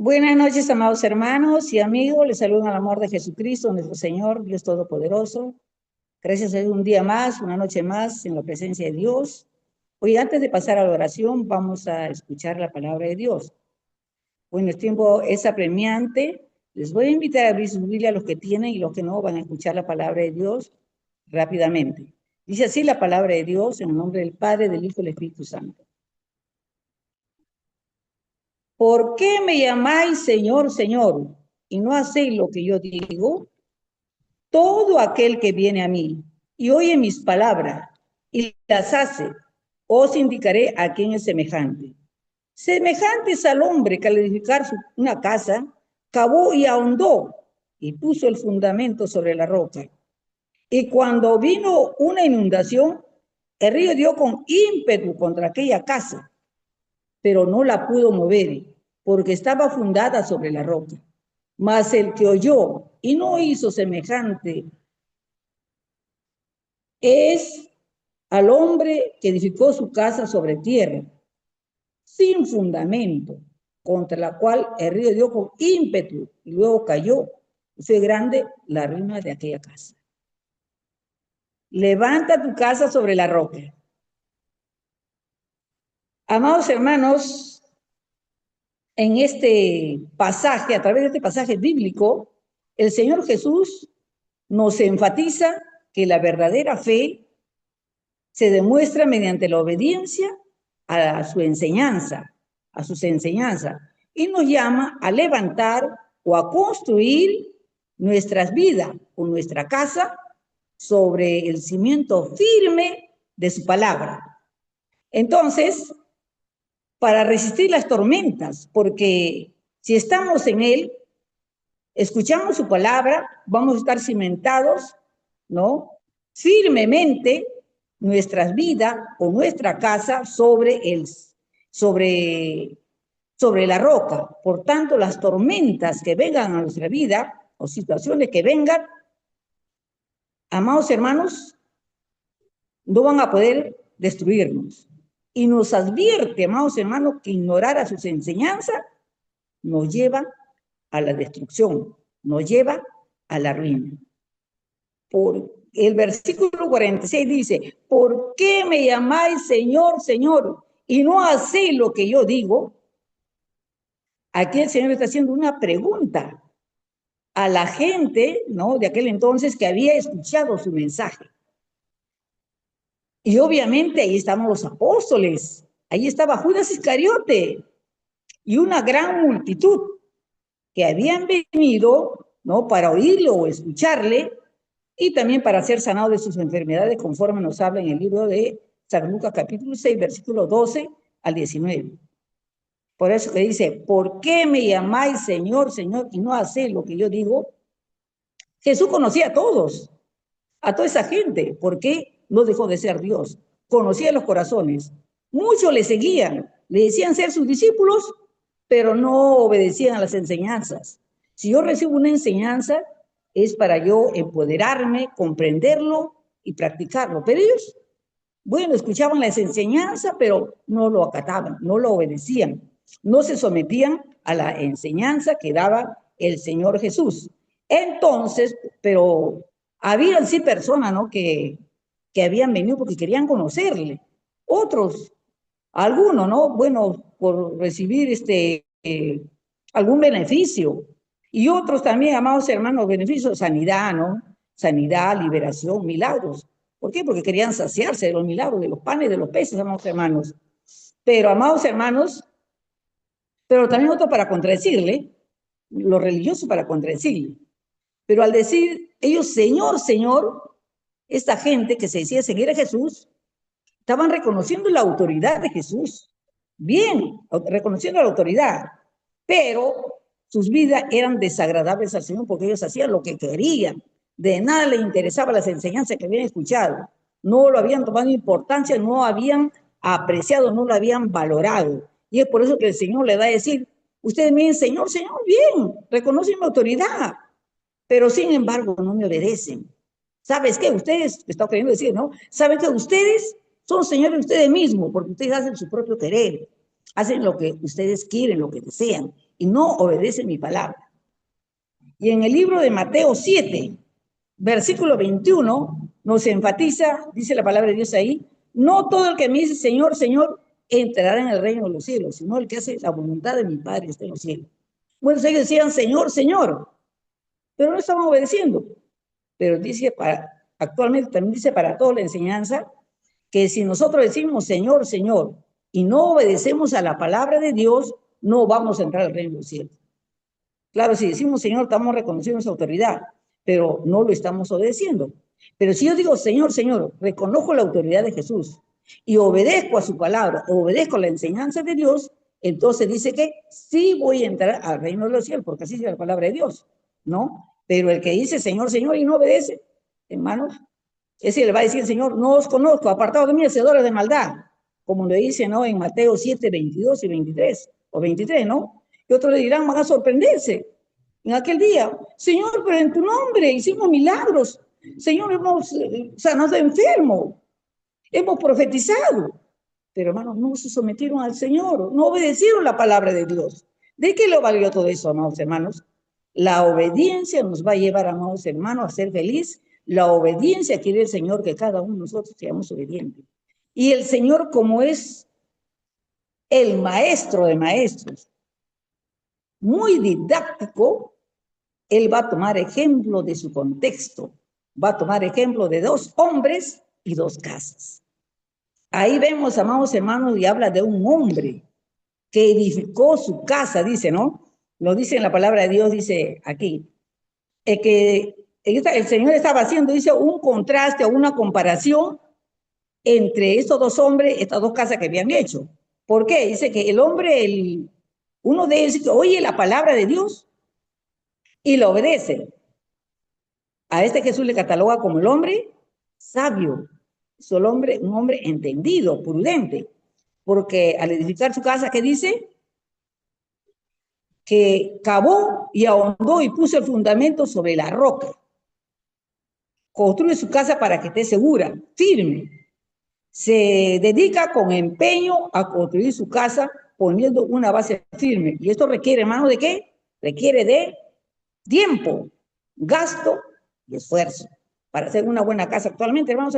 Buenas noches, amados hermanos y amigos. Les saludo en el amor de Jesucristo, nuestro Señor, Dios Todopoderoso. Gracias a Dios, un día más, una noche más en la presencia de Dios. Hoy, antes de pasar a la oración, vamos a escuchar la palabra de Dios. Bueno, el tiempo es apremiante. Les voy a invitar a abrir su Biblia a los que tienen y los que no van a escuchar la palabra de Dios rápidamente. Dice así la palabra de Dios en el nombre del Padre, del Hijo y del Espíritu Santo. ¿Por qué me llamáis Señor, Señor, y no hacéis lo que yo digo? Todo aquel que viene a mí y oye mis palabras y las hace, os indicaré a quién es semejante. Semejante es al hombre que al edificar una casa, cavó y ahondó y puso el fundamento sobre la roca. Y cuando vino una inundación, el río dio con ímpetu contra aquella casa, pero no la pudo mover, porque estaba fundada sobre la roca. Mas el que oyó y no hizo semejante es al hombre que edificó su casa sobre tierra, sin fundamento, contra la cual el río dio con ímpetu y luego cayó. Fue grande la ruina de aquella casa. Levanta tu casa sobre la roca. Amados hermanos, en este pasaje, a través de este pasaje bíblico, el Señor Jesús nos enfatiza que la verdadera fe se demuestra mediante la obediencia a su enseñanza, a sus enseñanzas, y nos llama a levantar o a construir nuestras vidas o nuestra casa sobre el cimiento firme de su palabra. Entonces, para resistir las tormentas, porque si estamos en Él, escuchamos su palabra, vamos a estar cimentados, ¿no? Firmemente nuestras vidas o nuestra casa sobre, sobre la roca. Por tanto, las tormentas que vengan a nuestra vida o situaciones que vengan, amados hermanos, no van a poder destruirnos. Y nos advierte, amados hermanos, que ignorar a sus enseñanzas nos lleva a la destrucción, nos lleva a la ruina. Por el versículo 46 dice, ¿por qué me llamáis Señor, Señor, y no hacéis lo que yo digo? Aquí el Señor está haciendo una pregunta a la gente, ¿no?, de aquel entonces que había escuchado su mensaje. Y obviamente ahí estaban los apóstoles, ahí estaba Judas Iscariote y una gran multitud que habían venido, ¿no?, para oírlo o escucharle, y también para ser sanado de sus enfermedades, conforme nos habla en el libro de San Lucas capítulo 6, versículo 12 al 19. Por eso que dice, ¿por qué me llamáis Señor, Señor, y no hacéis lo que yo digo? Jesús conocía a toda esa gente. ¿Por qué no dejó de ser Dios? Conocía los corazones. Muchos le seguían, le decían ser sus discípulos, pero no obedecían a las enseñanzas. Si yo recibo una enseñanza, es para yo empoderarme, comprenderlo y practicarlo. Pero ellos, bueno, escuchaban las enseñanzas, pero no lo acataban, no lo obedecían, no se sometían a la enseñanza que daba el Señor Jesús. Entonces, pero había sí personas, ¿no?, que habían venido porque querían conocerle. Otros, algunos, ¿no?, bueno, por recibir algún beneficio. Y otros también, amados hermanos, beneficios, sanidad, ¿no? Sanidad, liberación, milagros. ¿Por qué? Porque querían saciarse de los milagros, de los panes, de los peces, amados hermanos. Pero, amados hermanos, pero también otro para contradecirle, los religiosos para contradecirle. Pero al decir ellos, Señor, Señor, esta gente que se decía seguir a Jesús, estaban reconociendo la autoridad de Jesús. Bien, reconociendo la autoridad, pero sus vidas eran desagradables al Señor porque ellos hacían lo que querían. De nada les interesaban las enseñanzas que habían escuchado. No lo habían tomado importancia, no habían apreciado, no lo habían valorado. Y es por eso que el Señor le da a decir, ustedes me dicen, Señor, Señor, bien, reconocen mi autoridad, pero sin embargo no me obedecen. ¿Sabes qué? Ustedes, está queriendo decir, ¿no? ¿Saben que ustedes son señores de ustedes mismos? Porque ustedes hacen su propio querer, hacen lo que ustedes quieren, lo que desean. y no obedecen mi palabra. Y en el libro de Mateo 7, versículo 21, nos enfatiza, dice la palabra de Dios ahí, no todo el que me dice Señor, Señor, entrará en el reino de los cielos, sino el que hace la voluntad de mi Padre que está en los cielos. Bueno, ellos decían Señor, Señor, pero no estaban obedeciendo. Pero dice, actualmente también dice para toda la enseñanza, que si nosotros decimos Señor, Señor, y no obedecemos a la palabra de Dios, no vamos a entrar al reino de los cielos. Claro, si decimos Señor, estamos reconociendo su autoridad, pero no lo estamos obedeciendo. Pero si yo digo Señor, Señor, reconozco la autoridad de Jesús y obedezco a su palabra, obedezco a la enseñanza de Dios, entonces dice que sí voy a entrar al reino de los cielos, porque así dice la palabra de Dios, ¿no? Pero el que dice Señor, Señor y no obedece, hermanos, ese le va a decir el Señor, no os conozco, apartados de mí, hacedores de maldad, como le dice, ¿no? En Mateo 7, 22 y 23, o 23, ¿no? Y otros le dirán, van a sorprenderse en aquel día, Señor, pero en tu nombre hicimos milagros, Señor, hemos sanado enfermos, hemos profetizado, pero hermanos, no se sometieron al Señor, no obedecieron la palabra de Dios. ¿De qué lo valió todo eso, amados hermanos? La obediencia nos va a llevar, amados hermanos, a ser feliz. La obediencia quiere el Señor que cada uno de nosotros seamos obedientes. Y el Señor, como es el maestro de maestros, muy didáctico, Él va a tomar ejemplo de su contexto. Va a tomar ejemplo de 2 hombres y 2 casas. Ahí vemos, amados hermanos, y habla de un hombre que edificó su casa, dice, ¿no? Lo dice en la palabra de Dios, dice aquí, que el Señor estaba haciendo, dice, un contraste o una comparación entre estos 2 hombres, estas 2 casas que habían hecho. ¿Por qué? Dice que el hombre, uno de ellos oye la palabra de Dios y lo obedece. A este Jesús le cataloga como el hombre sabio, es un hombre entendido, prudente, porque al edificar su casa, ¿qué dice? Que cavó y ahondó y puso el fundamento sobre la roca. Construye su casa para que esté segura, firme. Se dedica con empeño a construir su casa poniendo una base firme. Y esto requiere, hermano, ¿de qué? Requiere de tiempo, gasto y esfuerzo para hacer una buena casa. Actualmente, hermanos,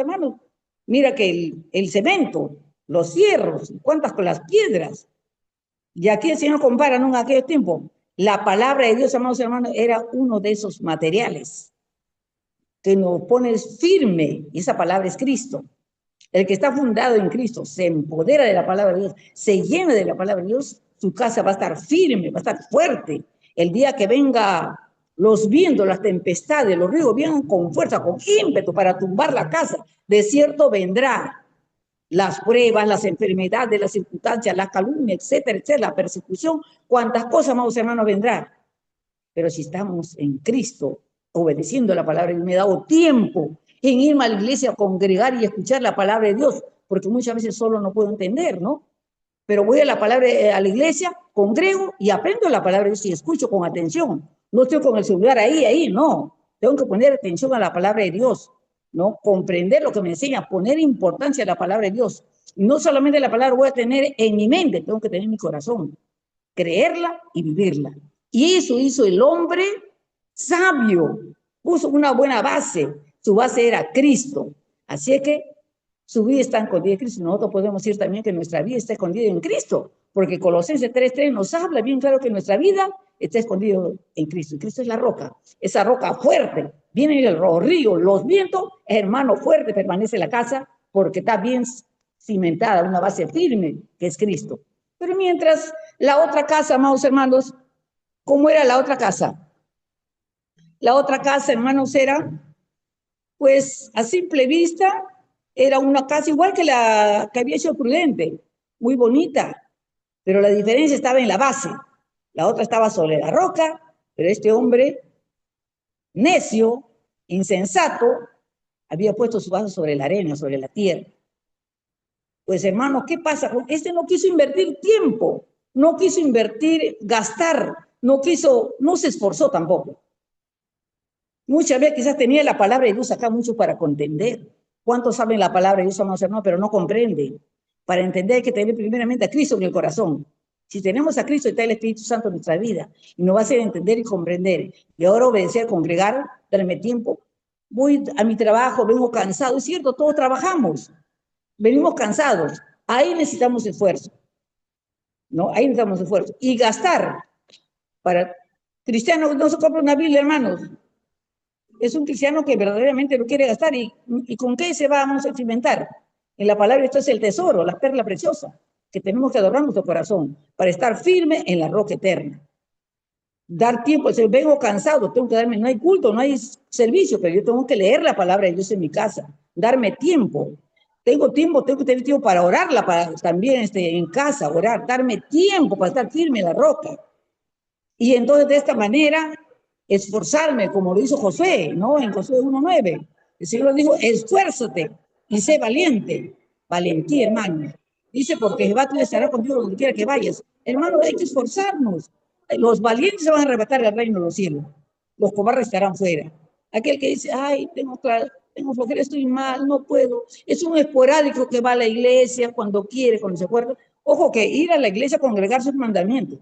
mira que el cemento, los hierros, cuántas con las piedras. Y aquí el Señor compara, ¿no? En aquel tiempo, la palabra de Dios, hermanos, era uno de esos materiales que nos pone firme, y esa palabra es Cristo. El que está fundado en Cristo se empodera de la palabra de Dios, se llena de la palabra de Dios, su casa va a estar firme, va a estar fuerte. El día que venga los vientos, las tempestades, los ríos, vengan con fuerza, con ímpetu para tumbar la casa, de cierto vendrá las pruebas, las enfermedades, las circunstancias, la calumnia, etcétera, etcétera, la persecución, cuántas cosas, amados hermanos, vendrá. Pero si estamos en Cristo, obedeciendo la palabra, y me he dado tiempo en irme a la iglesia a congregar y escuchar la palabra de Dios, porque muchas veces solo no puedo entender, ¿no? Pero voy a la palabra, a la iglesia, congrego y aprendo la palabra de Dios y escucho con atención. No estoy con el celular ahí, no. Tengo que poner atención a la palabra de Dios, ¿no? Comprender lo que me enseña, poner importancia a la palabra de Dios. Y no solamente la palabra voy a tener en mi mente, tengo que tener en mi corazón, creerla y vivirla. Y eso hizo el hombre sabio, puso una buena base, su base era Cristo. Así es que su vida está escondida en Cristo. Nosotros podemos decir también que nuestra vida está escondida en Cristo, porque Colosenses 3:3 nos habla bien claro que nuestra vida está escondida en Cristo. Y Cristo es la roca, esa roca fuerte. Viene el río, los vientos, hermano fuerte, permanece la casa porque está bien cimentada, una base firme que es Cristo. Pero mientras la otra casa, amados hermanos, ¿cómo era la otra casa? La otra casa, hermanos, era, pues, a simple vista, era una casa igual que la que había hecho Prudente, muy bonita, pero la diferencia estaba en la base. La otra estaba sobre la roca, pero este hombre, necio, insensato, había puesto su base sobre la arena, sobre la tierra. Pues, hermanos, ¿qué pasa? Este no quiso invertir tiempo, no quiso invertir, gastar, no se esforzó tampoco. Muchas veces quizás tenía la palabra de Dios acá mucho para contender. ¿Cuántos saben la palabra de Dios, amados hermanos, pero no comprenden? Para entender hay que tener primeramente a Cristo en el corazón. Si tenemos a Cristo, está el Espíritu Santo en nuestra vida y nos va a hacer entender y comprender. Y ahora obedecer, congregar, darme tiempo. Voy a mi trabajo, vengo cansado. Es cierto, todos trabajamos, venimos cansados. Ahí necesitamos esfuerzo, ¿no? Ahí necesitamos esfuerzo. Y gastar. Para cristiano no se compra una Biblia, hermanos. Es un cristiano que verdaderamente lo quiere gastar. ¿Y con qué se vamos a experimentar? En la palabra esto es el tesoro, la perla preciosa, que tenemos que adorar nuestro corazón para estar firme en la roca eterna. Dar tiempo, si vengo cansado, tengo que darme, no hay culto, no hay servicio, pero yo tengo que leer la palabra de Dios en mi casa, darme tiempo. Tengo que tener tiempo para orarla, para también en casa, orar, darme tiempo para estar firme en la roca. Y entonces de esta manera, esforzarme, como lo hizo Josué, ¿no? En Josué 1:9. El Señor dijo, esfuérzate y sé valiente. Valentía, hermano. Dice, porque Jehová tú estará contigo donde quiera que vayas. Hermano, hay que esforzarnos. Los valientes se van a arrebatar el reino de los cielos. Los cobardes estarán fuera. Aquel que dice, ay, tengo flojera, estoy mal, no puedo. Es un esporádico que va a la iglesia cuando quiere, cuando se acuerda. Ojo que ir a la iglesia a congregarse es un mandamiento.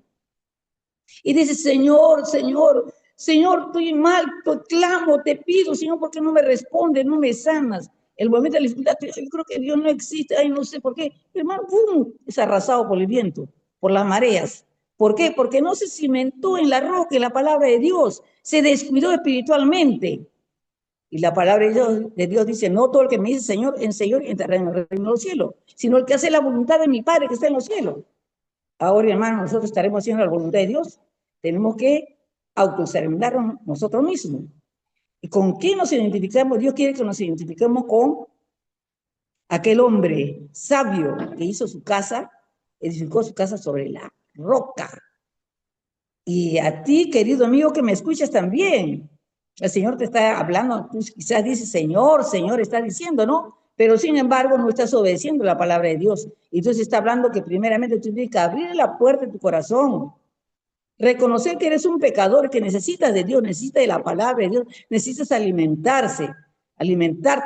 Y dice, Señor, Señor, Señor, estoy mal, te clamo, te pido, Señor, ¿por qué no me respondes, no me sanas? El momento de la dificultad, yo creo que Dios no existe, ay, no sé por qué. Hermano, ¡pum!, es arrasado por el viento, por las mareas. ¿Por qué? Porque no se cimentó en la roca, en la palabra de Dios, se descuidó espiritualmente. Y la palabra de Dios dice, no todo el que me dice Señor, en Señor, entrará en el reino de los cielos, sino el que hace la voluntad de mi Padre que está en los cielos. Ahora, hermano, nosotros estaremos haciendo la voluntad de Dios. Tenemos que autoexaminarnos nosotros mismos. ¿Y con qué nos identificamos? Dios quiere que nos identifiquemos con aquel hombre sabio que hizo su casa, edificó su casa sobre la roca. Y a ti, querido amigo, que me escuchas también, el Señor te está hablando, tú quizás dices, Señor, Señor, está diciendo, ¿no? Pero sin embargo no estás obedeciendo la palabra de Dios. Y entonces está hablando que primeramente tú tienes que abrir la puerta de tu corazón, reconocer que eres un pecador, que necesitas de Dios, necesitas de la palabra de Dios, necesitas alimentarte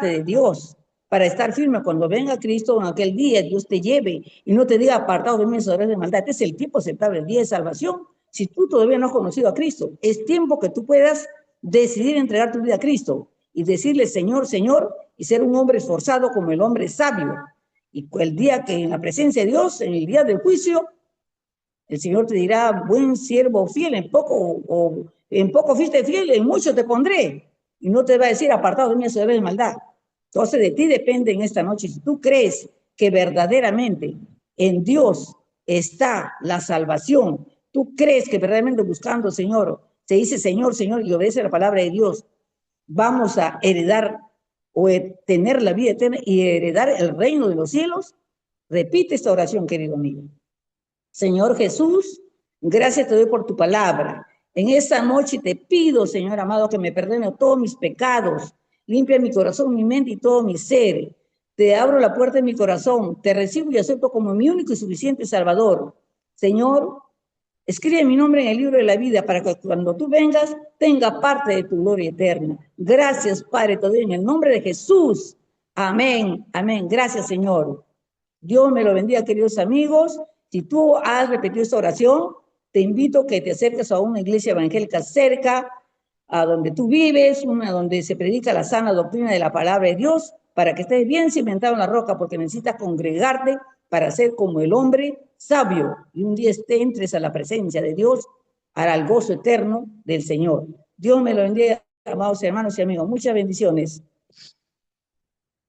de Dios para estar firme cuando venga Cristo en aquel día, Dios te lleve y no te diga apartado de mí, obras de maldad. Este es el tiempo aceptable, el día de salvación. Si tú todavía no has conocido a Cristo, es tiempo que tú puedas decidir entregar tu vida a Cristo y decirle Señor, Señor, y ser un hombre esforzado como el hombre sabio. Y el día que en la presencia de Dios, en el día del juicio, el Señor te dirá, buen siervo fiel, en poco fuiste fiel, en mucho te pondré. Y no te va a decir, apartado de mí, eso de maldad. Entonces de ti depende en esta noche. Si tú crees que verdaderamente en Dios está la salvación, tú crees que verdaderamente buscando, Señor, se dice Señor, Señor, y obedece la palabra de Dios, vamos a heredar o tener la vida eterna y heredar el reino de los cielos. Repite esta oración, querido amigo. Señor Jesús, gracias te doy por tu palabra. En esta noche te pido, Señor amado, que me perdone todos mis pecados, limpia mi corazón, mi mente y todo mi ser. Te abro la puerta de mi corazón, te recibo y acepto como mi único y suficiente Salvador. Señor, escribe mi nombre en el libro de la vida para que cuando tú vengas tenga parte de tu gloria eterna. Gracias, Padre, te doy en el nombre de Jesús. Amén, amén. Gracias, Señor. Dios me lo bendiga, queridos amigos. Si tú has repetido esta oración, te invito a que te acerques a una iglesia evangélica cerca a donde tú vives, una donde se predica la sana doctrina de la palabra de Dios, para que estés bien cimentado en la roca, porque necesitas congregarte para ser como el hombre sabio y un día entres a la presencia de Dios, al gozo eterno del Señor. Dios me lo bendiga, amados hermanos y amigos. Muchas bendiciones.